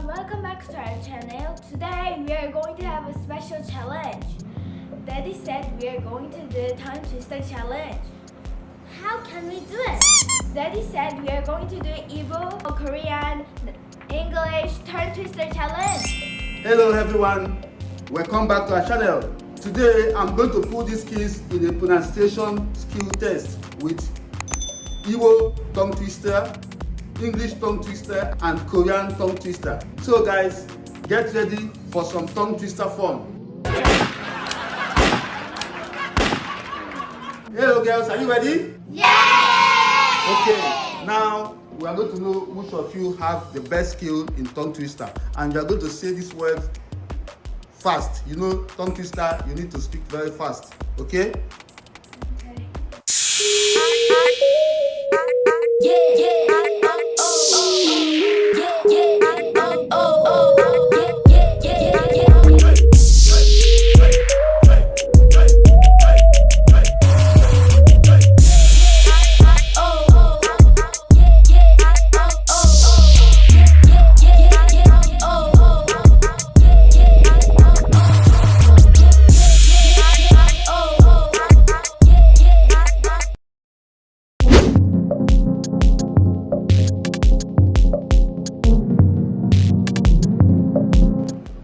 welcome back to our channel. Today we are going to have a special challenge. Daddy said we are going to do tongue twister challenge. How can we do it? Daddy said we are going to do Igbo, Korean, English tongue twister challenge. Hello everyone, welcome back to our channel. Today I'm going to put these kids in a pronunciation skill test with Igbo tongue twister, English tongue twister and Korean tongue twister. So guys, get ready for some tongue twister fun. Hello girls, are you ready? Yeah! Okay, now we are going to know which of you have the best skill in tongue twister, and you are going to say this word fast. You know, tongue twister, you need to speak very fast. Okay? Okay.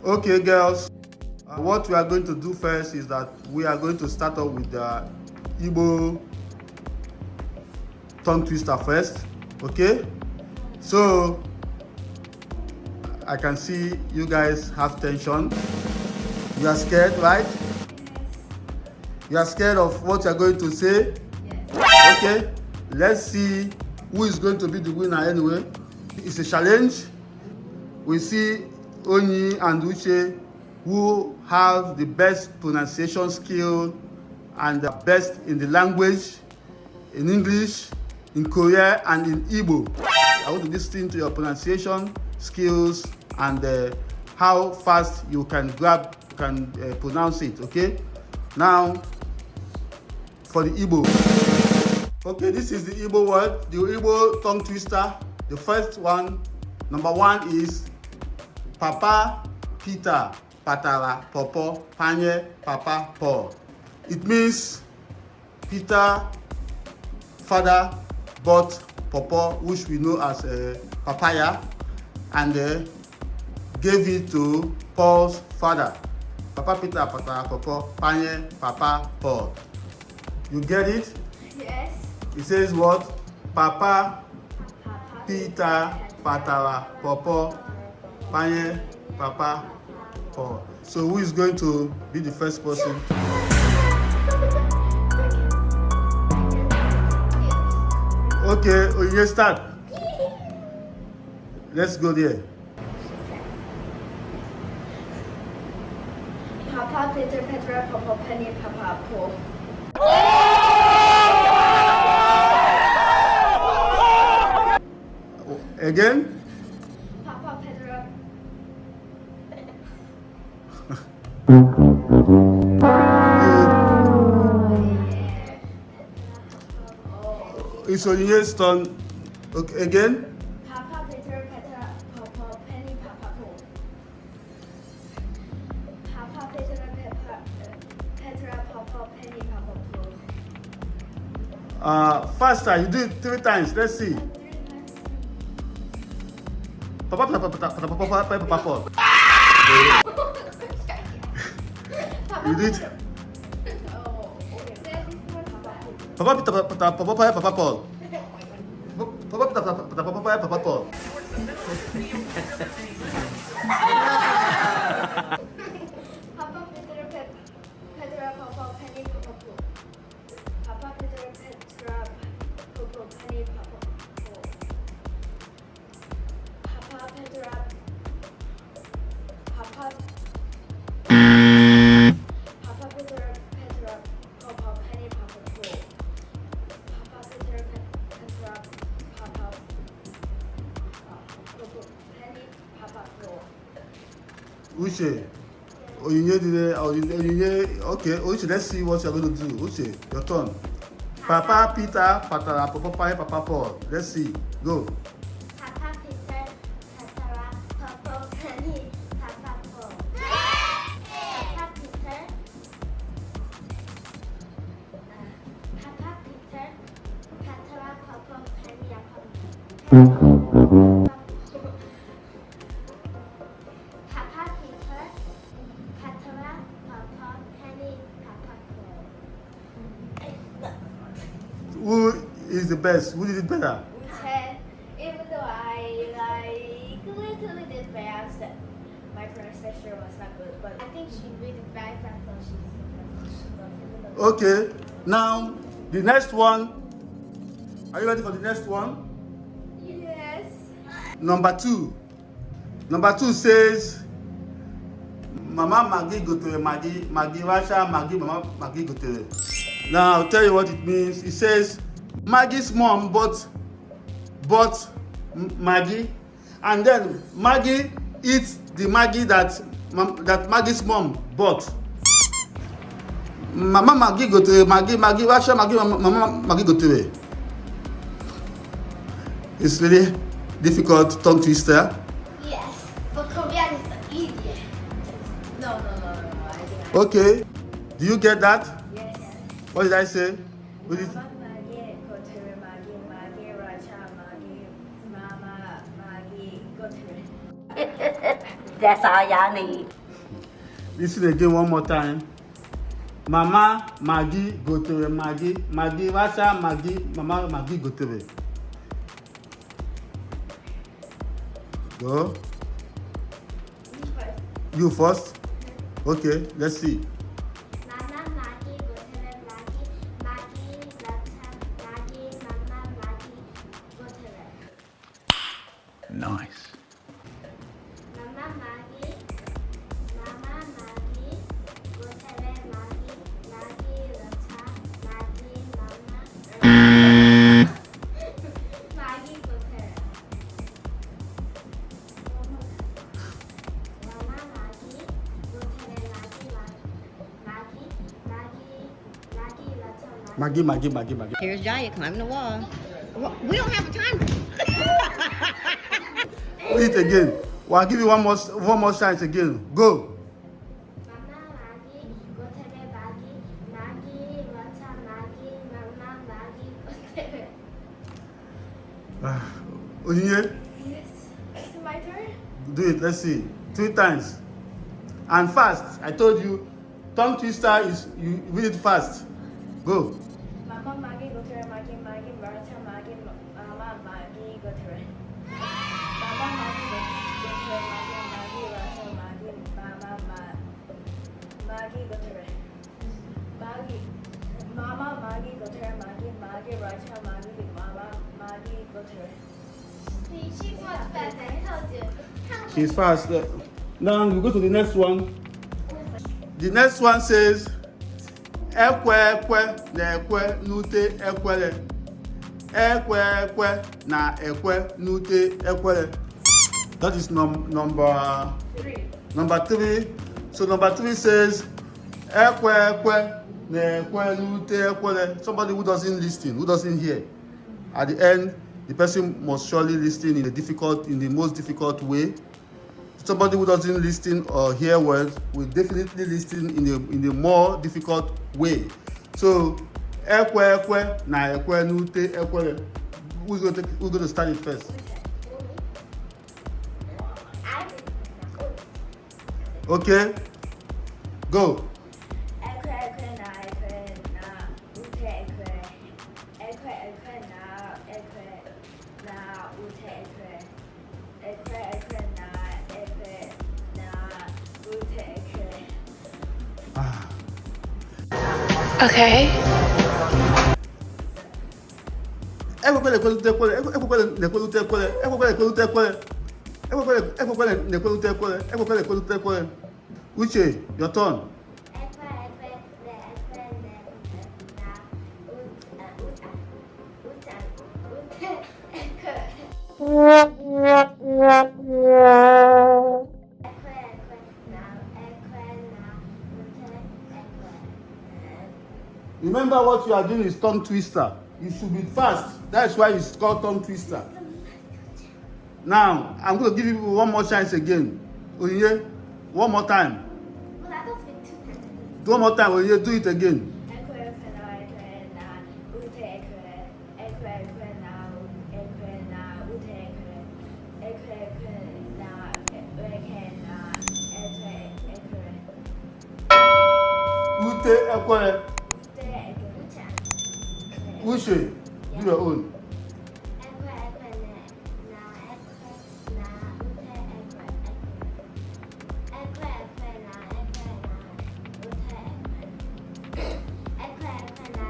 Okay, girls. What we are going to do first is that we are going to start off with the Igbo tongue twister first. Okay? So I can see you guys have tension. You are scared, right? Yes. You are scared of what you are going to say? Yes. Okay, let's see who is going to be the winner anyway. It's a challenge. We see Onyi and Uche who have the best pronunciation skill and the best in the language, in English, in Korean and in Igbo. I want to listen to your pronunciation skills and how fast you can pronounce it. Okay, now for the Igbo. Okay, this is the Igbo word, the Igbo tongue twister. The first one, number one is Papa Peter Patara Popo Panye Papa Paul. It means Peter, father, bought Popo, which we know as papaya, and gave it to Paul's father. Papa Peter Patara Popo Panye Papa Paul. You get it? Yes. It says what? Papa Peter Patara Popo Panye Papa Paul. So who is going to be the first person? Okay, you start. Let's go there. Papa Peter Petra Papa Penny Papa Paul. Again? Papa Petra. It's Onye's turn. Okay, again? Papa Peter Petra Papa Penny Papa Paul. Papa Peter Petra Papa Penny Papa Paul. Faster, you do it 3 times. Let's see. Papa Paul. You did. Papa Paul. Papa Paul. Papa Peter Petra Papa Penny Papa Paul. Papa Peter Petra Papa Penny Papa Paul. Papa Petra Papa Papa Peter Petra Papa Penny Papa Paul. Papa Peter Petra Papa Penny Papa Paul. Uche. Oyinye did it. Oyinye. Okay, Uche, let's see what you're going to do. Uche, your turn. Papa Peter Patara Papa Papa Paul. Let's see. Go. Papa Peter Patara Popo Papa paper, patara, papa, penny, papa pearl. Who is the best? Who did it better? Even though I like a little bit fast, my pronunciation was not good, but I think she read it very fast, so she's Okay. Now, the next one. Are you ready for the next one? yes. Number 2. Number 2 says, Mama Maggie gotere Maggie, Maggie Rasha, Maggie, Mama Maggie gotere. Now, I'll tell you what it means. It says, Maggie's mom bought Maggie, and then Maggie eats the Maggie that Maggie's mom bought. Mama Maggie gotere Maggie, Maggie Rasha, Maggie, Mama Maggie gotere. It's really difficult tongue twister. yes, but Korean is the easiest. No, I think Okay, do you get that? yes. What did I say? What did- Mama Maggie, Kotere Maggie, Maggie Racha, Maggie, Mama Maggie, Kotere. That's all y'all need. Listen again one more time. Mama Maggie gotere Maggie, Maggie Rasha Maggie, Mama Maggie gotere. Go. You first. Okay, let's see. Mama Maggie, Gotere Maggie, Maggie, Lata, Maggie, Mama Maggie, Gotere. Nice. Mama Maggie, Gotere Maggie, Maggie, Lata, Maggie, Mama, Maggie, Gotere. Mama Maggie, Gotere Maggie, Maggie, Maggie. Here's Jaya climbing the wall. We don't have time. Read it again. Well, I'll give you one more chance again. Go. Mama Maggie, Gotere Maggie, Maggie, Lata Maggie, Mama Maggie, Gotere. Onyinye, Yes. Is it my turn? do it. Let's see. 3 times. And fast. I told you, tongue twister is you read it fast. Go. Mama Maggie, Kotere Maggie, Maggie Racha, Maggie, Mama Maggie, Kotere. Mama Maggie, Kotere Maggie, Maggie Racha, Maggie, Mama Maggie, Kotere. Mama Maggie, Kotere Maggie, Maggie Racha, Maggie, Mama Maggie, Kotere. She's much better, I told you. She's fast. Now we go to the next one. The next one says, Ekwe ekwe na ekwe n'ute ekwere. Ekwe ekwe na ekwe n'ute ekwere. That is number 3. So number 3 says, Ekwe ekwe na ekwe n'ute ekwere. Somebody who doesn't listen, who doesn't hear. At the end, the person must surely listen in the most difficult way. Somebody who doesn't listen or hear words will definitely listen in the more difficult way. So, ekwe ekwe na ekwe n'ute ekwere. Who's going to start it first? Okay, go. Ekwe ekwe na ute ekwe. Ekwe ekwe na ute ekwe. Ekwe ekwe na ute ekwe. Okay. Ekwekwele n'ekwe ekwere. Ekwekwele n'ekwe ekwere. Ekwekwele n'ekwe ekwere. Uche, your turn. Remember what you are doing is tongue twister. You should be fast. That's why it's called tongue twister. Now, I'm going to give you one more chance again. Onyinye, one more time. Well, I don't speak 2 times. One more time, Onyinye, do it again. Ekwe ekwe na ute ekwe. Ekwe ekwe na ute Ute ekwe. ute eke. Uche, do your own. Ekwe ekwe na ekwe na ute ekwe ekwe. Ekwe ekwe na ekwe na ute ekwe. Ekwe ekwe na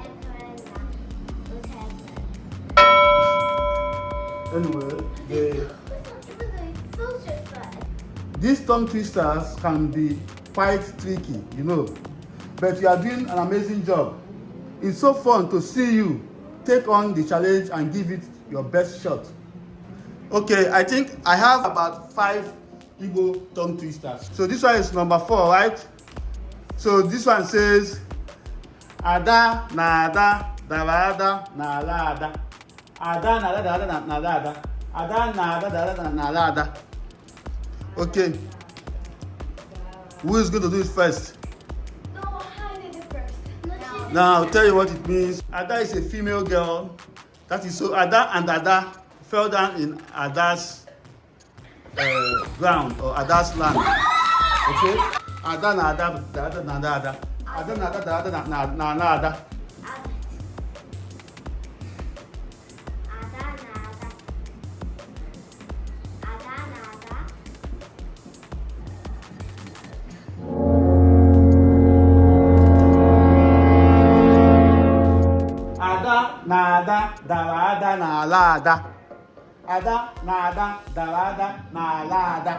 ekwe na ute ekwe. Anyway, So straightforward. these tongue twisters can be quite tricky, you know, but you are doing an amazing job. It's so fun to see you take on the challenge and give it your best shot. Okay, I think I have about 5 Igbo tongue twisters. So this one is number 4, right? So this one says, Ada na ada, dara ada na ala ada. Ada na ada, dara na ala ada. Ada na ada, dara na ala ada. Okay. Who is going to do it first? No, I did it first. Now I'll tell you what it means. Ada is a female girl. That is so Ada and Ada fell down in Ada's ground or Ada's land. Okay? Ada na Ada, Ada na Ada. Ada na Ada, Ada na Ada. Ada na Ada, dara Ada na ala Ada. Ada na Ada, dara Ada na ala Ada.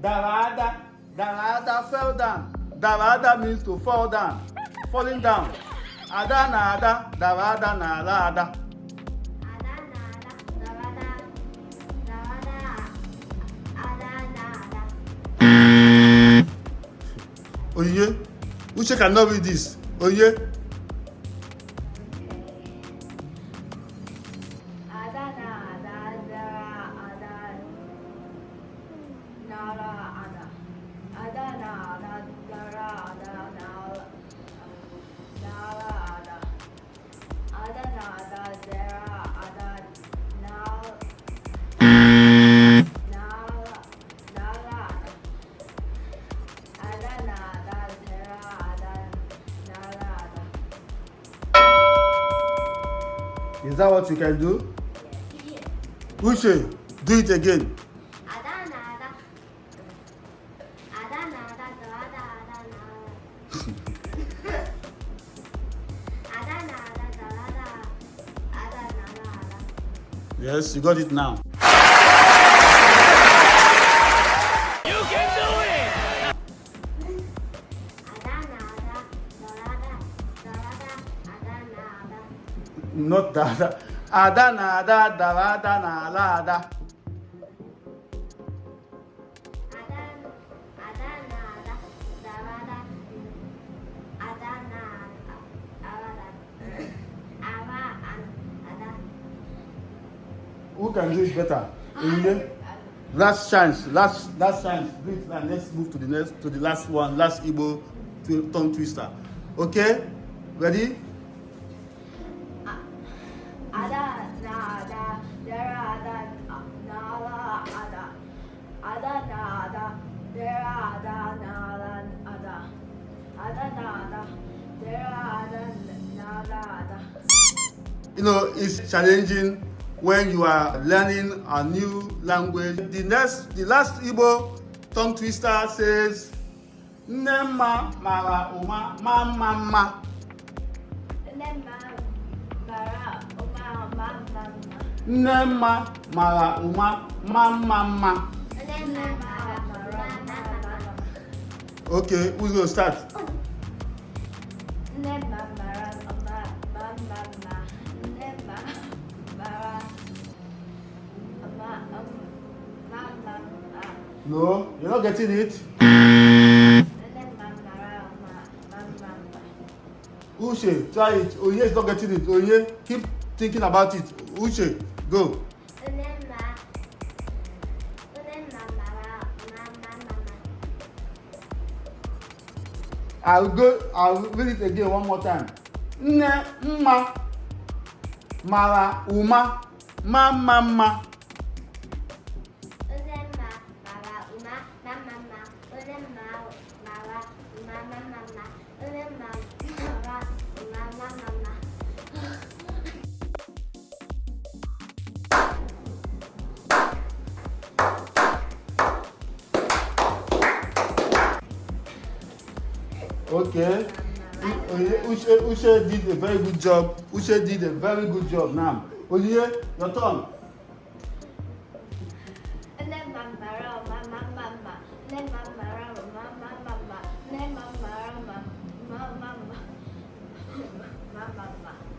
Darada, Darada fell down. Darada means to fall down, falling down. Ada na Ada, Darada na ala Ada. Oye, Uche cannot read this. Oye. Ada na ada, dara ada, nara ada. Ada na ada, dara ada, nara ada. Ada na ada, dara ada, nara ada. Ada na ada, dara ada, nara ada. Is that what you can do? Uche, do it again. Yes, you got it now. Not Dada. Ada na Ada, Darada na ala Ada. Who can do it better? Oye? Last chance, last chance. Do it and let's move to the last one, last Igbo tongue twister. Okay? Ready? Ada na ada, dara ada, nala ada. Ada na ada, dara ada, nala ada. Ada na ada, dara ada, nala ada. You know, it's challenging when you are learning a new language. The last Igbo tongue twister says, Nema mara uma mama. Nema mara uma mama. Okay, who's going to start? No, you're not getting it. Uche, try it. Onye is not getting it. Onye, keep thinking about it. Uche, go. I'll read it again one more time. Nne, mma, mara, uma, mama. Okay. Ushe did a very good job. Ushe did a very good job now. Olivier, your turn.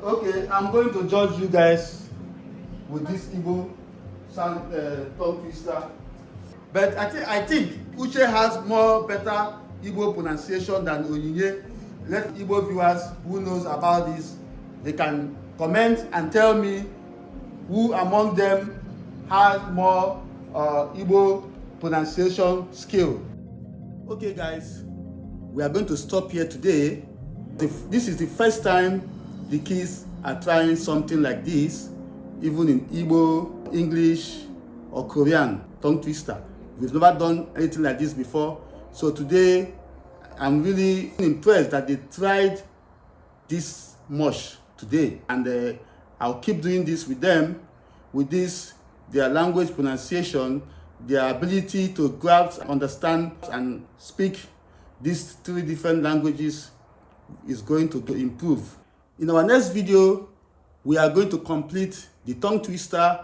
Okay, I'm going to judge you guys with this Igbo sound tongue twister. But I think Uche has more better Igbo pronunciation than Onyinye. Let Igbo viewers who knows about this, they can comment and tell me who among them has more Igbo pronunciation skill. Okay guys, we are going to stop here today. This is the first time the kids are trying something like this, even in Igbo, English or Korean tongue twister. We've never done anything like this before. So today, I'm really impressed that they tried this much today. And I'll keep doing this with them, with this, their language pronunciation, their ability to grasp, understand, and speak these 3 different languages is going to improve. In our next video, we are going to complete the tongue twister.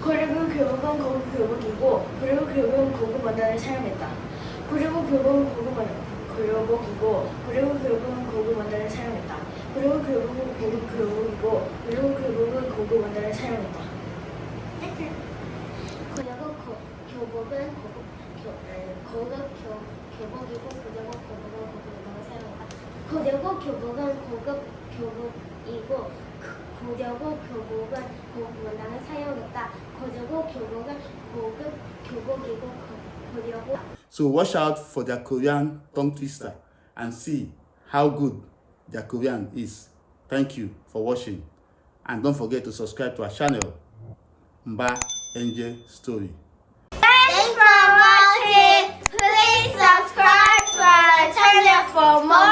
그리고 결국은 교복이고, 그리고 결국은 고급 원단을 사용했다. 그리고 결국은 교복이고, 그리고 결국은 고급 원단을 사용했다. 그리고 결국은 교복이고, 그리고 결국은 고급 원단을 사용했다. 그리고 교복은 교복이고, 그리고 고급 원단을 사용했다. 그리고 교복은 고급 교복이고, 그리고 교복은 고급 원단을 사용했다. 그리고 교복은 고급 교복이고, 그리고. So watch out for their Korean tongue twister and see how good their Korean is. Thank you for watching. And don't forget to subscribe to our channel, Mba Angel Story. Thanks for watching. Please subscribe to our channel for more